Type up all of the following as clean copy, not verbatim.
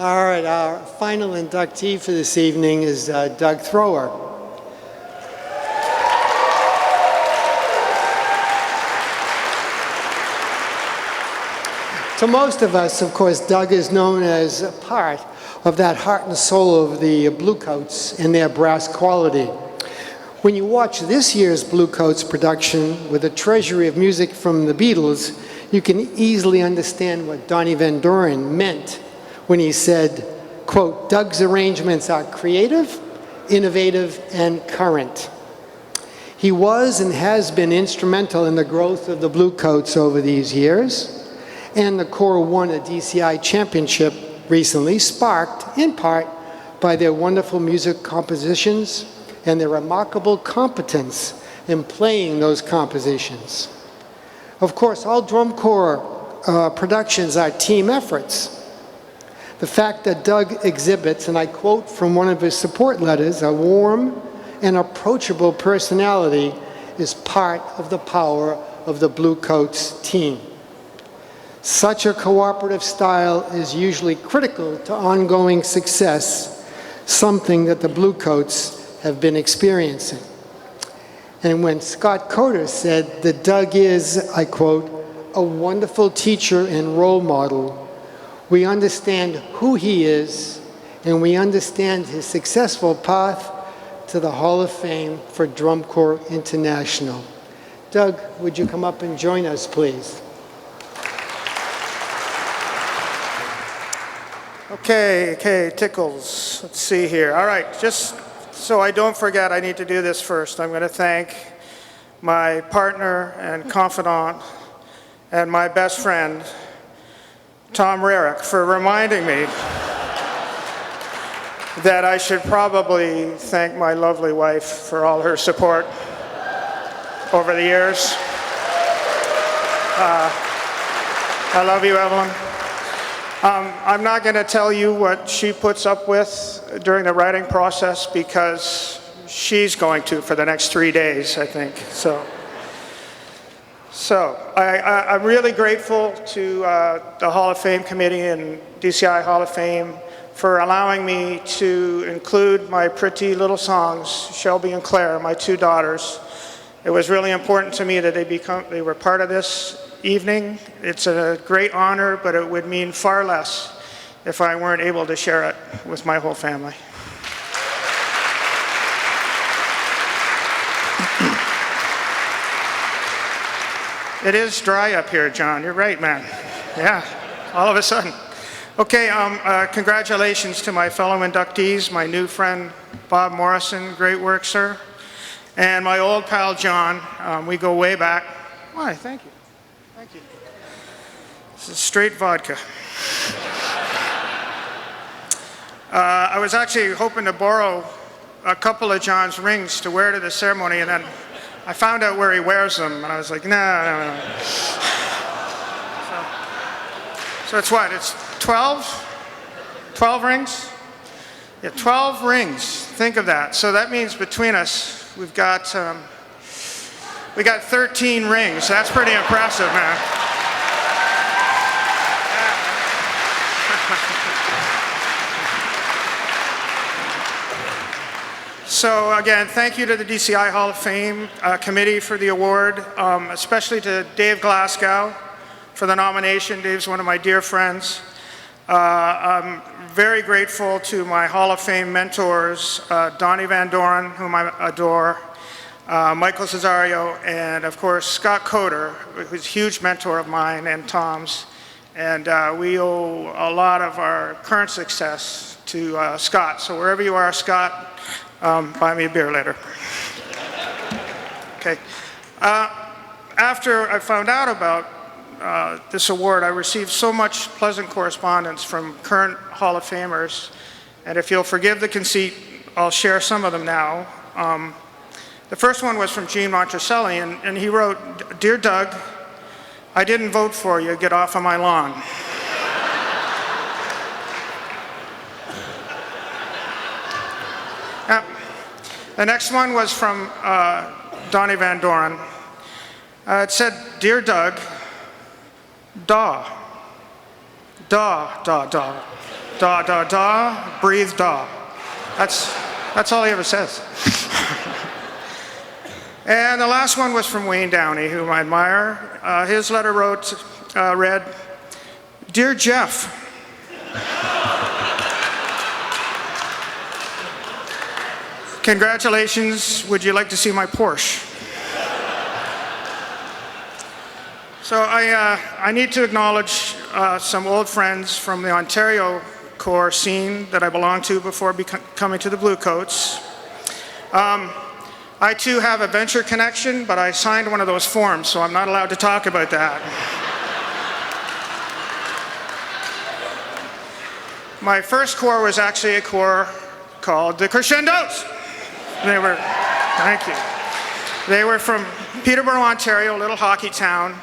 All right, our final inductee for this evening is Doug Thrower. To most of us, of course, Doug is known as a part of that heart and soul of the Bluecoats and their brass quality. When you watch this year's Bluecoats production with a treasury of music from the Beatles, you can easily understand what Donnie Van Doren meant when he said, quote, Doug's arrangements are creative, innovative, and current. He was and has been instrumental in the growth of the Bluecoats over these years, and the Corps won a DCI championship recently, sparked in part by their wonderful music compositions and their remarkable competence in playing those compositions. Of course, all drum corps productions are team efforts. The fact that Doug exhibits, and I quote from one of his support letters, a warm and approachable personality is part of the power of the Bluecoats team. Such a cooperative style is usually critical to ongoing success, something that the Bluecoats have been experiencing. And when Scott Coder said that Doug is, I quote, a wonderful teacher and role model, we understand who he is, and we understand his successful path to the Hall of Fame for Drum Corps International. Doug, would you come up and join us, please? Okay, tickles. Let's see here. All right, just so I don't forget, I need to do this first. I'm going to thank my partner and confidant and my best friend, Tom Rarick, for reminding me that I should probably thank my lovely wife for all her support over the years. I love you, Evelyn. I'm not going to tell you what she puts up with during the writing process because she's going to for the next 3 days, I think. So I'm really grateful to the Hall of Fame Committee and DCI Hall of Fame for allowing me to include my pretty little songs, Shelby and Claire, my two daughters. It was really important to me that they were part of this evening. It's a great honor, but it would mean far less if I weren't able to share it with my whole family. It is dry up here, John. You're right, man. Yeah, all of a sudden. Okay, congratulations to my fellow inductees, my new friend, Bob Morrison. Great work, sir. And my old pal, John. We go way back. Why, thank you. Thank you. This is straight vodka. I was actually hoping to borrow a couple of John's rings to wear to the ceremony, and then I found out where he wears them, and I was like, no. So it's what? It's 12? 12 rings? Yeah, 12 rings. Think of that. So that means between us, we got 13 rings. That's pretty impressive, man. So again, thank you to the DCI Hall of Fame committee for the award, especially to Dave Glasgow for the nomination. Dave's one of my dear friends. I'm very grateful to my Hall of Fame mentors, Donnie Van Doren, whom I adore, Michael Cesario, and of course Scott Coder, who's a huge mentor of mine and Tom's. And we owe a lot of our current success to Scott. So wherever you are, Scott, buy me a beer later. Okay. After I found out about this award, I received so much pleasant correspondence from current Hall of Famers. And if you'll forgive the conceit, I'll share some of them now. The first one was from Gene Monticelli, and he wrote, "Dear Doug, I didn't vote for you. Get off of my lawn." The next one was from Donnie Van Doren. It said, "Dear Doug, daw, daw, daw, daw." Da, da, da, breathe, da. That's all he ever says. And the last one was from Wayne Downey, whom I admire. His letter read, Dear Jeff, congratulations, would you like to see my Porsche? So I need to acknowledge some old friends from the Ontario Corps scene that I belonged to before coming to the Bluecoats. I too have a venture connection, but I signed one of those forms, so I'm not allowed to talk about that. My first corps was actually a corps called the Crescendos. Thank you. They were from Peterborough, Ontario, a little hockey town.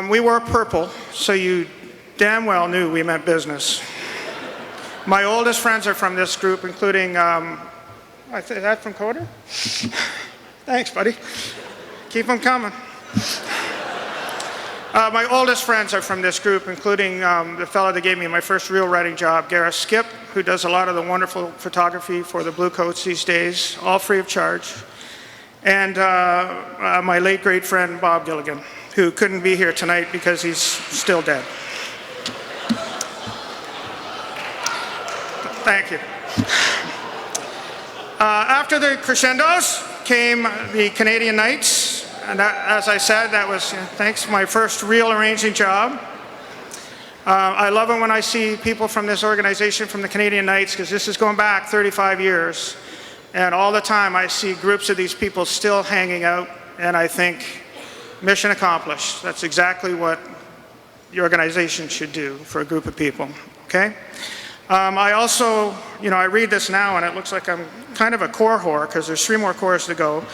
We wore purple, so you damn well knew we meant business. My oldest friends are from this group, including, is that from Coder? Thanks, buddy. Keep them coming. My oldest friends are from this group, including the fellow that gave me my first real writing job, Gareth Skip, who does a lot of the wonderful photography for the Bluecoats these days, all free of charge. And my late great friend, Bob Gilligan, who couldn't be here tonight because he's still dead. Thank you. After the Crescendos came the Canadian Knights, and that, as I said, that was, thanks, my first real arranging job. I love it when I see people from this organization, from the Canadian Knights, because this is going back 35 years, and all the time I see groups of these people still hanging out, and I think, mission accomplished. That's exactly what the organization should do for a group of people, okay? I also, I read this now and it looks like I'm kind of a corps whore because there's 3 more corps to go.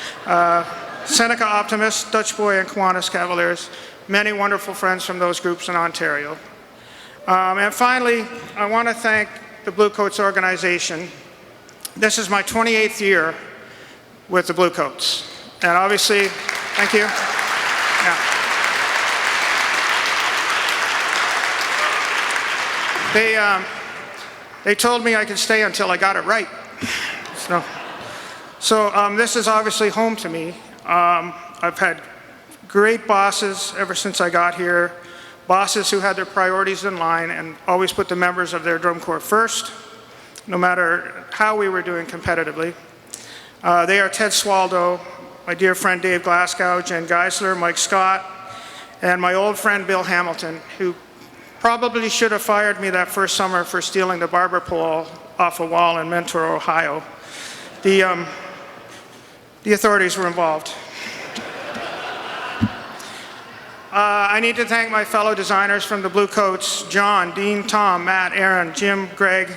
Seneca Optimists, Dutch Boy, and Kiwanis Cavaliers, many wonderful friends from those groups in Ontario. And finally, I want to thank the Bluecoats organization. This is my 28th year with the Bluecoats. And obviously, thank you. Yeah. They told me I could stay until I got it right. So this is obviously home to me. I've had great bosses ever since I got here, bosses who had their priorities in line and always put the members of their drum corps first, no matter how we were doing competitively. They are Ted Swaldo, my dear friend Dave Glasgow, Jen Geisler, Mike Scott, and my old friend Bill Hamilton, who probably should have fired me that first summer for stealing the barber pole off a wall in Mentor, Ohio. The authorities were involved. I need to thank my fellow designers from the Bluecoats, John, Dean, Tom, Matt, Aaron, Jim, Greg,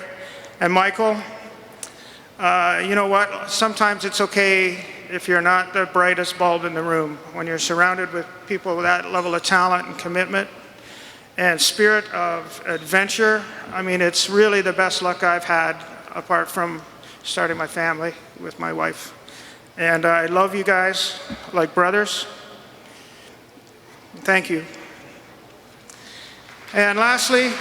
and Michael. You know what? Sometimes it's okay if you're not the brightest bulb in the room. When you're surrounded with people with that level of talent and commitment and spirit of adventure, I mean, it's really the best luck I've had apart from starting my family with my wife. And I love you guys like brothers. Thank you. And lastly,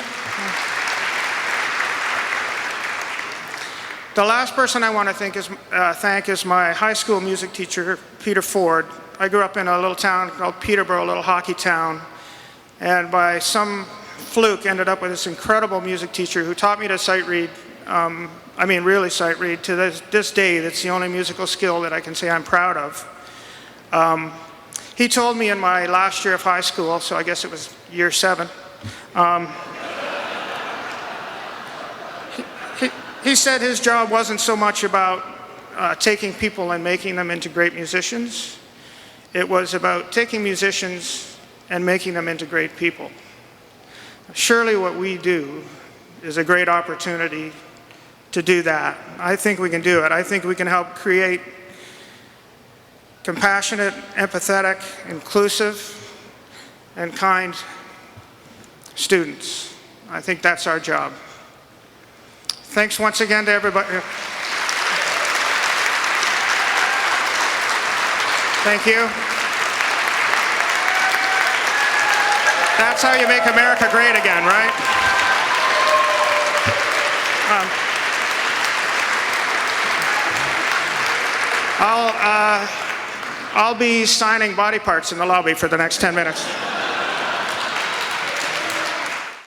the last person I want to thank is my high school music teacher, Peter Ford. I grew up in a little town called Peterborough, a little hockey town, and by some fluke ended up with this incredible music teacher who taught me to sight read. Really sight read. To this day, that's the only musical skill that I can say I'm proud of. He told me in my last year of high school, so I guess it was year 7, he said his job wasn't so much about taking people and making them into great musicians. It was about taking musicians and making them into great people. Surely what we do is a great opportunity to do that. I think we can do it. I think we can help create compassionate, empathetic, inclusive, and kind students. I think that's our job. Thanks once again to everybody. Thank you. That's how you make America great again, right? I'll be signing body parts in the lobby for the next 10 minutes.